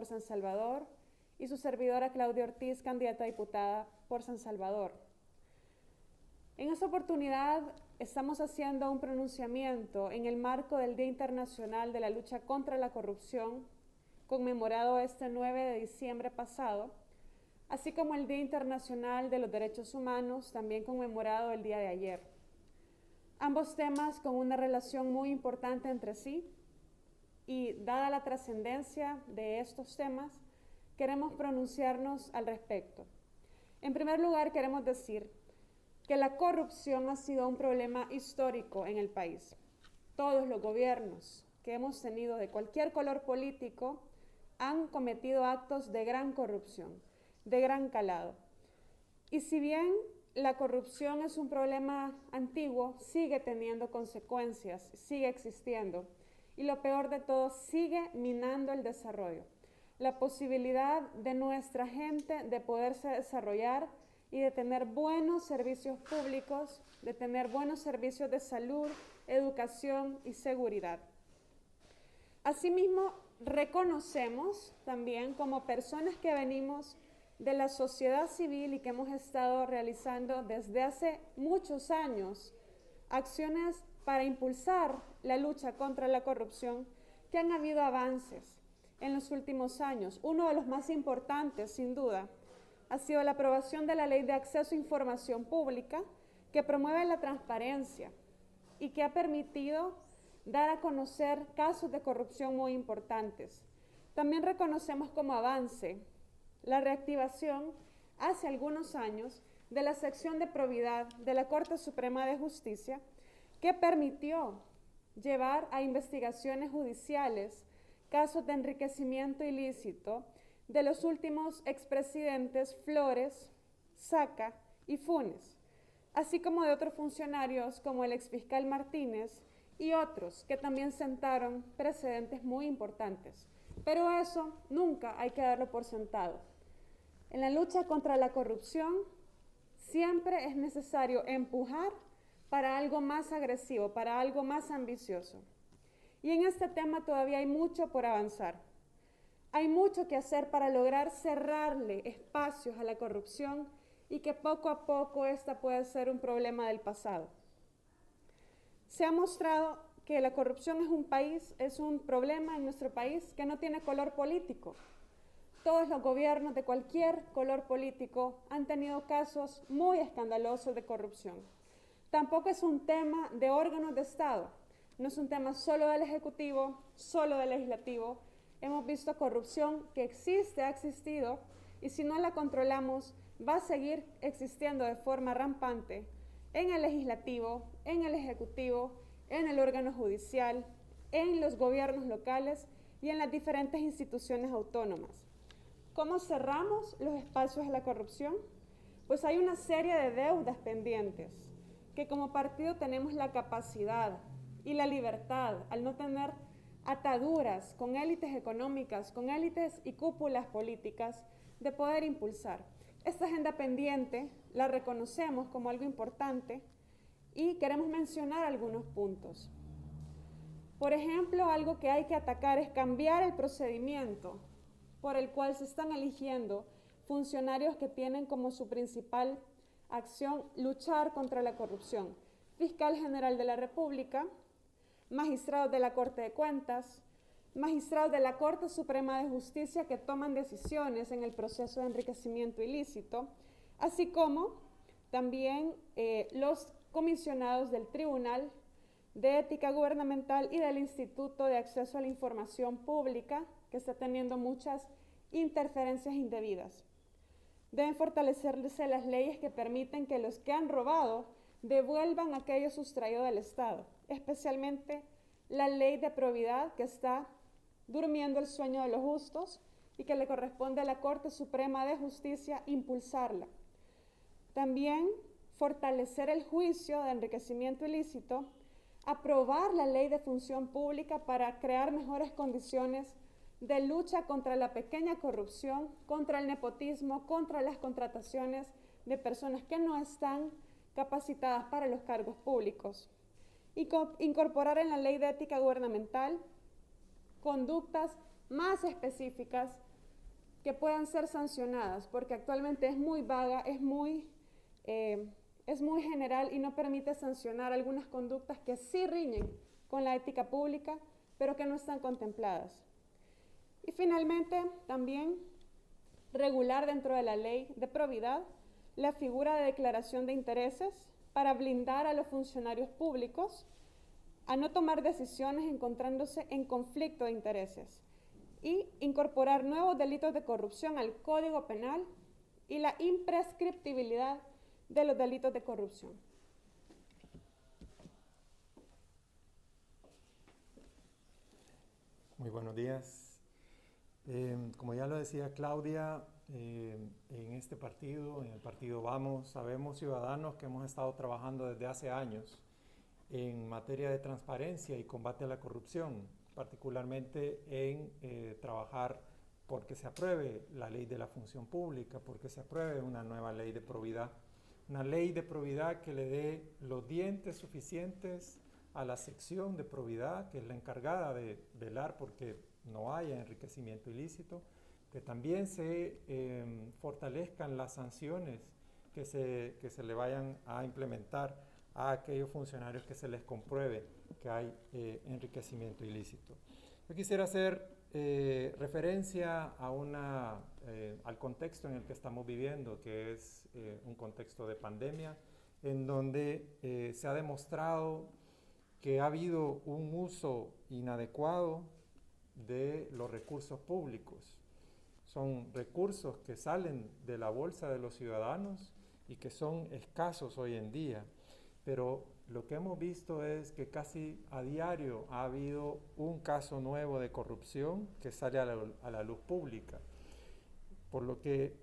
por San Salvador, y su servidora Claudia Ortiz, candidata a diputada por San Salvador. En esta oportunidad estamos haciendo un pronunciamiento en el marco del Día Internacional de la Lucha contra la Corrupción, conmemorado este 9 de diciembre pasado, así como el Día Internacional de los Derechos Humanos, también conmemorado el día de ayer. Ambos temas con una relación muy importante entre sí, y dada la trascendencia de estos temas, queremos pronunciarnos al respecto. En primer lugar, queremos decir que la corrupción ha sido un problema histórico en el país. Todos los gobiernos que hemos tenido de cualquier color político han cometido actos de gran corrupción, de gran calado. Y si bien la corrupción es un problema antiguo, sigue teniendo consecuencias, sigue existiendo. Y lo peor de todo, sigue minando el desarrollo, la posibilidad de nuestra gente de poderse desarrollar y de tener buenos servicios públicos, de tener buenos servicios de salud, educación y seguridad. Asimismo, reconocemos también como personas que venimos de la sociedad civil y que hemos estado realizando desde hace muchos años acciones para impulsar la lucha contra la corrupción, que han habido avances en los últimos años. Uno de los más importantes, sin duda, ha sido la aprobación de la Ley de Acceso a Información Pública, que promueve la transparencia y que ha permitido dar a conocer casos de corrupción muy importantes. También reconocemos como avance la reactivación hace algunos años de la sección de probidad de la Corte Suprema de Justicia, que permitió llevar a investigaciones judiciales casos de enriquecimiento ilícito de los últimos expresidentes Flores, Saca y Funes, así como de otros funcionarios como el exfiscal Martínez y otros que también sentaron precedentes muy importantes. Pero eso nunca hay que darlo por sentado. En la lucha contra la corrupción siempre es necesario empujar para algo más agresivo, para algo más ambicioso. Y en este tema todavía hay mucho por avanzar. Hay mucho que hacer para lograr cerrarle espacios a la corrupción y que poco a poco esta pueda ser un problema del pasado. Se ha mostrado que la corrupción es un problema en nuestro país que no tiene color político. Todos los gobiernos de cualquier color político han tenido casos muy escandalosos de corrupción. Tampoco es un tema de órganos de Estado, no es un tema solo del Ejecutivo, solo del Legislativo. Hemos visto corrupción que existe, ha existido, y si no la controlamos, va a seguir existiendo de forma rampante en el Legislativo, en el Ejecutivo, en el órgano judicial, en los gobiernos locales y en las diferentes instituciones autónomas. ¿Cómo cerramos los espacios de la corrupción? Pues hay una serie de deudas pendientes que como partido tenemos la capacidad y la libertad, al no tener ataduras con élites económicas, con élites y cúpulas políticas, de poder impulsar. Esta agenda pendiente la reconocemos como algo importante y queremos mencionar algunos puntos. Por ejemplo, algo que hay que atacar es cambiar el procedimiento por el cual se están eligiendo funcionarios que tienen como su principal acción luchar contra la corrupción. Fiscal General de la República, magistrados de la Corte de Cuentas, magistrados de la Corte Suprema de Justicia que toman decisiones en el proceso de enriquecimiento ilícito, así como también los comisionados del Tribunal de Ética Gubernamental y del Instituto de Acceso a la Información Pública, que está teniendo muchas interferencias indebidas. Deben fortalecerse las leyes que permiten que los que han robado devuelvan aquello sustraído del Estado, especialmente la ley de probidad que está durmiendo el sueño de los justos y que le corresponde a la Corte Suprema de Justicia impulsarla. También fortalecer el juicio de enriquecimiento ilícito, aprobar la ley de función pública para crear mejores condiciones de lucha contra la pequeña corrupción, contra el nepotismo, contra las contrataciones de personas que no están capacitadas para los cargos públicos. Y incorporar en la ley de ética gubernamental conductas más específicas que puedan ser sancionadas, porque actualmente es muy vaga, es muy general y no permite sancionar algunas conductas que sí riñen con la ética pública, pero que no están contempladas. Y finalmente, también regular dentro de la ley de probidad la figura de declaración de intereses para blindar a los funcionarios públicos a no tomar decisiones encontrándose en conflicto de intereses y incorporar nuevos delitos de corrupción al Código Penal y la imprescriptibilidad de los delitos de corrupción. Muy buenos días. Como ya lo decía Claudia, en este partido, en el partido Vamos, sabemos ciudadanos que hemos estado trabajando desde hace años en materia de transparencia y combate a la corrupción, particularmente en trabajar porque se apruebe la ley de la función pública, porque se apruebe una nueva ley de probidad, una ley de probidad que le dé los dientes suficientes a la sección de probidad, que es la encargada de velar porque no haya enriquecimiento ilícito, que también se fortalezcan las sanciones que se le vayan a implementar a aquellos funcionarios que se les compruebe que hay enriquecimiento ilícito. Yo quisiera hacer referencia a al contexto en el que estamos viviendo, que es un contexto de pandemia, en donde se ha demostrado que ha habido un uso inadecuado de los recursos públicos. Son recursos que salen de la bolsa de los ciudadanos y que son escasos hoy en día. Pero lo que hemos visto es que casi a diario ha habido un caso nuevo de corrupción que sale a la luz pública. Por lo que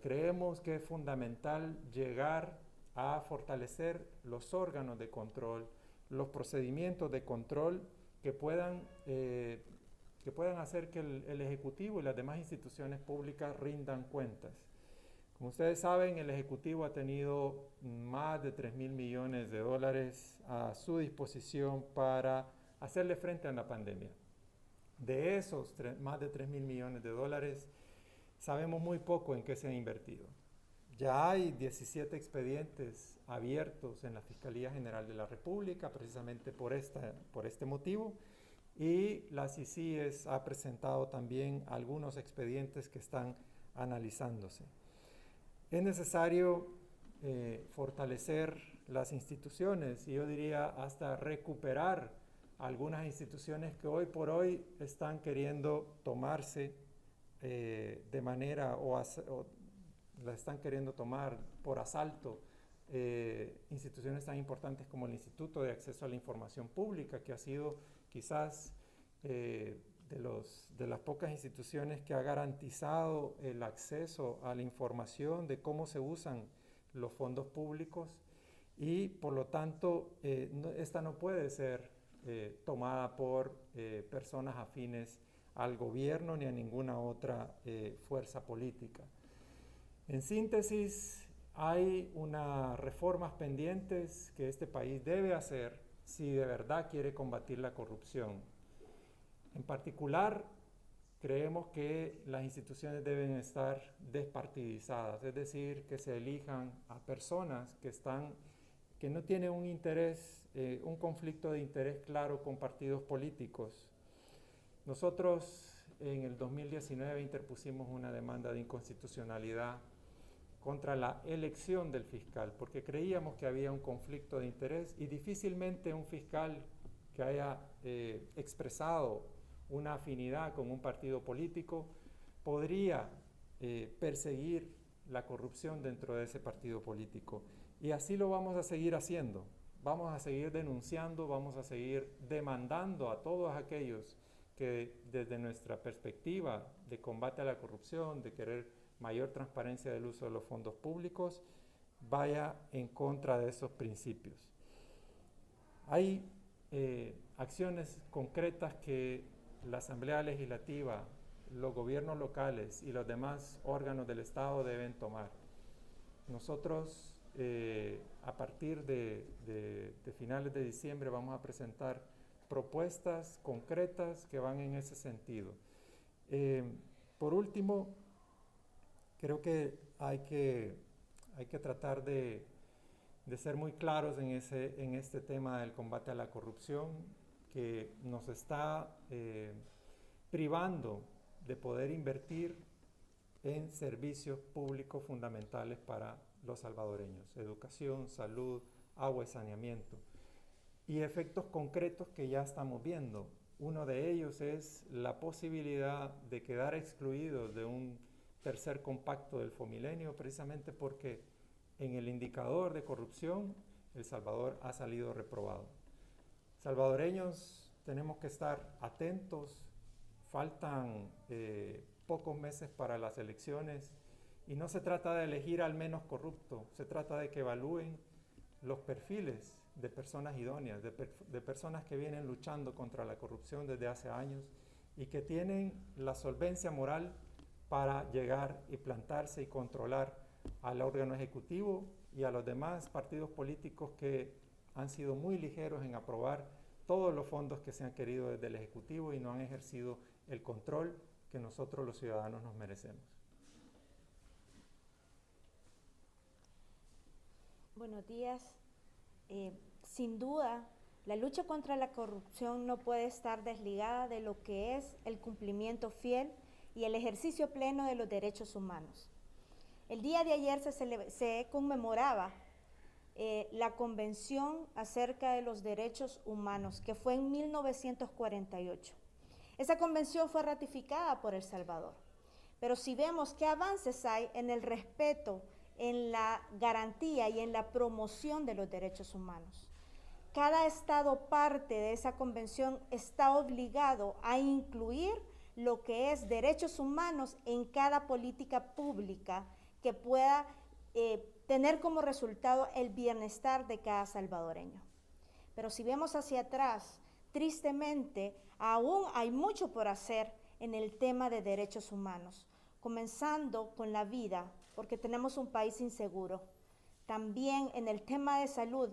creemos que es fundamental llegar a fortalecer los órganos de control, los procedimientos de control que puedan hacer que el Ejecutivo y las demás instituciones públicas rindan cuentas. Como ustedes saben, el Ejecutivo ha tenido más de 3.000 millones de dólares a su disposición para hacerle frente a la pandemia. De esos más de 3.000 millones de dólares, sabemos muy poco en qué se ha invertido. Ya hay 17 expedientes abiertos en la Fiscalía General de la República, precisamente por este motivo, y la CICIES ha presentado también algunos expedientes que están analizándose. Es necesario fortalecer las instituciones y yo diría hasta recuperar algunas instituciones que hoy por hoy están queriendo tomarse de manera o la están queriendo tomar por asalto instituciones tan importantes como el Instituto de Acceso a la Información Pública, que ha sido quizás de las pocas instituciones que ha garantizado el acceso a la información de cómo se usan los fondos públicos y por lo tanto esta no puede ser tomada por personas afines al gobierno ni a ninguna otra fuerza política. En síntesis, hay unas reformas pendientes que este país debe hacer si de verdad quiere combatir la corrupción. En particular, creemos que las instituciones deben estar despartidizadas, es decir, que se elijan a personas que no tienen un interés, un conflicto de interés claro con partidos políticos. Nosotros en el 2019 interpusimos una demanda de inconstitucionalidad contra la elección del fiscal, porque creíamos que había un conflicto de interés y difícilmente un fiscal que haya expresado una afinidad con un partido político podría perseguir la corrupción dentro de ese partido político. Y así lo vamos a seguir haciendo. Vamos a seguir denunciando, vamos a seguir demandando a todos aquellos que desde nuestra perspectiva de combate a la corrupción, de querer mayor transparencia del uso de los fondos públicos, vaya en contra de esos principios. Hay acciones concretas que la Asamblea Legislativa, los gobiernos locales y los demás órganos del Estado deben tomar. Nosotros, a partir de finales de diciembre, vamos a presentar propuestas concretas que van en ese sentido. Por último, Creo que hay que tratar de ser muy claros en este tema del combate a la corrupción, que nos está privando de poder invertir en servicios públicos fundamentales para los salvadoreños: educación, salud, agua y saneamiento. Y efectos concretos que ya estamos viendo. Uno de ellos es la posibilidad de quedar excluidos de un tercer compacto del Fomilenio, precisamente porque en el indicador de corrupción El Salvador ha salido reprobado. Salvadoreños, tenemos que estar atentos. Faltan pocos meses para las elecciones y no se trata de elegir al menos corrupto, se trata de que evalúen los perfiles de personas idóneas, de personas que vienen luchando contra la corrupción desde hace años y que tienen la solvencia moral para llegar y plantarse y controlar al órgano ejecutivo y a los demás partidos políticos que han sido muy ligeros en aprobar todos los fondos que se han querido desde el Ejecutivo y no han ejercido el control que nosotros los ciudadanos nos merecemos. Buenos días. Sin duda, la lucha contra la corrupción no puede estar desligada de lo que es el cumplimiento fiel y el ejercicio pleno de los derechos humanos. El día de ayer se conmemoraba la Convención acerca de los Derechos Humanos, que fue en 1948. Esa convención fue ratificada por El Salvador, pero si vemos qué avances hay en el respeto, en la garantía y en la promoción de los derechos humanos. Cada estado parte de esa convención está obligado a incluir lo que es derechos humanos en cada política pública que pueda tener como resultado el bienestar de cada salvadoreño. Pero si vemos hacia atrás, tristemente, aún hay mucho por hacer en el tema de derechos humanos, comenzando con la vida, porque tenemos un país inseguro. También en el tema de salud,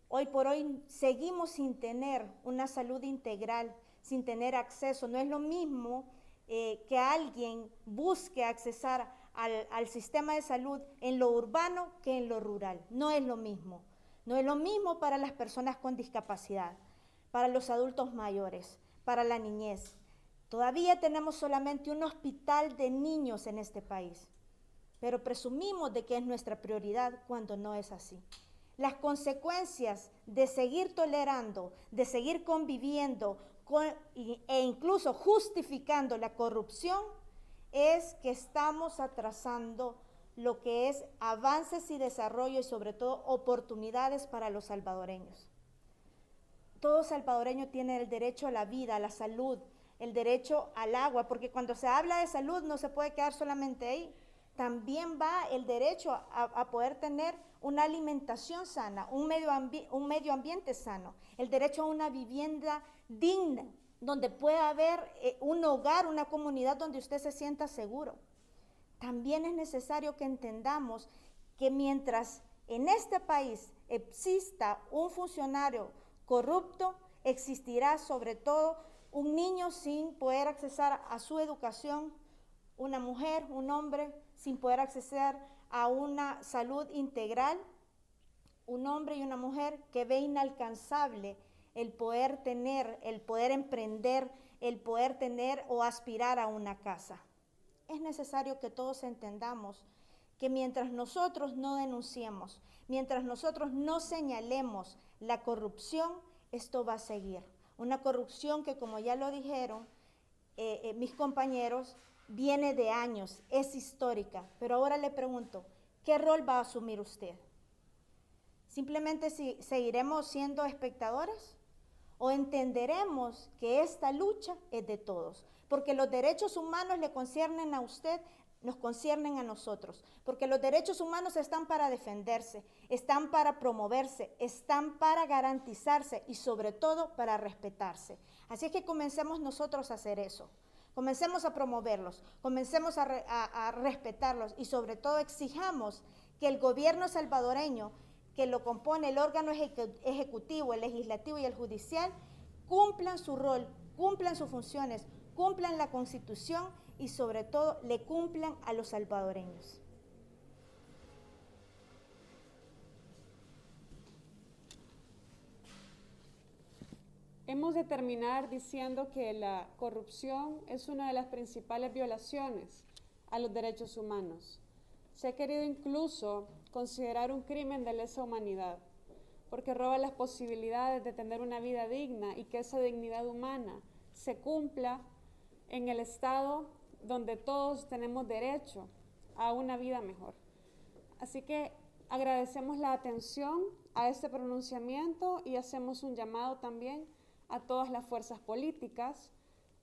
hoy por hoy seguimos sin tener una salud integral, sin tener acceso. No es lo mismo que alguien busque accesar al sistema de salud en lo urbano que en lo rural. No es lo mismo. No es lo mismo para las personas con discapacidad, para los adultos mayores, para la niñez. Todavía tenemos solamente un hospital de niños en este país, pero presumimos de que es nuestra prioridad cuando no es así. Las consecuencias de seguir tolerando, de seguir conviviendo e incluso justificando la corrupción es que estamos atrasando lo que es avances y desarrollo y sobre todo oportunidades para los salvadoreños. Todo salvadoreño tiene el derecho a la vida, a la salud, el derecho al agua, porque cuando se habla de salud no se puede quedar solamente ahí. También va el derecho a poder tener una alimentación sana, un medio ambiente sano, el derecho a una vivienda digna, donde pueda haber un hogar, una comunidad donde usted se sienta seguro. También es necesario que entendamos que mientras en este país exista un funcionario corrupto, existirá sobre todo un niño sin poder accesar a su educación, una mujer, un hombre sin poder acceder a una salud integral, un hombre y una mujer que ve inalcanzable el poder tener, el poder emprender, el poder tener o aspirar a una casa. Es necesario que todos entendamos que mientras nosotros no denunciemos, mientras nosotros no señalemos la corrupción, esto va a seguir. Una corrupción que, como ya lo dijeron mis compañeros, viene de años, es histórica. Pero ahora le pregunto, ¿qué rol va a asumir usted? ¿Simplemente seguiremos siendo espectadores? ¿O entenderemos que esta lucha es de todos? Porque los derechos humanos le conciernen a usted, nos conciernen a nosotros, porque los derechos humanos están para defenderse, están para promoverse, están para garantizarse y sobre todo para respetarse. Así es que comencemos nosotros a hacer eso, comencemos a promoverlos, comencemos a respetarlos y sobre todo exijamos que el gobierno salvadoreño, que lo compone el órgano ejecutivo, el legislativo y el judicial, cumplan su rol, cumplan sus funciones, cumplan la Constitución y sobre todo le cumplan a los salvadoreños. Hemos de terminar diciendo que la corrupción es una de las principales violaciones a los derechos humanos. Se ha querido incluso considerar un crimen de lesa humanidad, porque roba las posibilidades de tener una vida digna y que esa dignidad humana se cumpla en el Estado donde todos tenemos derecho a una vida mejor. Así que agradecemos la atención a este pronunciamiento y hacemos un llamado también a todas las fuerzas políticas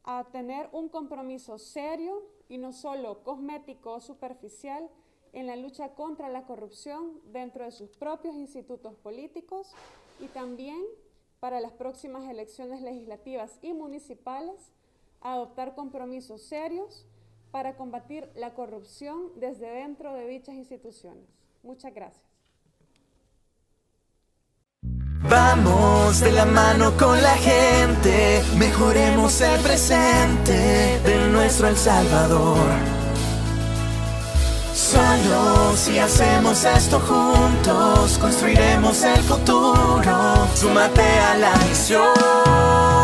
a tener un compromiso serio y no solo cosmético o superficial en la lucha contra la corrupción dentro de sus propios institutos políticos y también para las próximas elecciones legislativas y municipales, adoptar compromisos serios para combatir la corrupción desde dentro de dichas instituciones. Muchas gracias. Vamos de la mano con la gente, mejoremos el presente de nuestro El Salvador. Solo si hacemos esto juntos, construiremos el futuro. Súmate a la misión.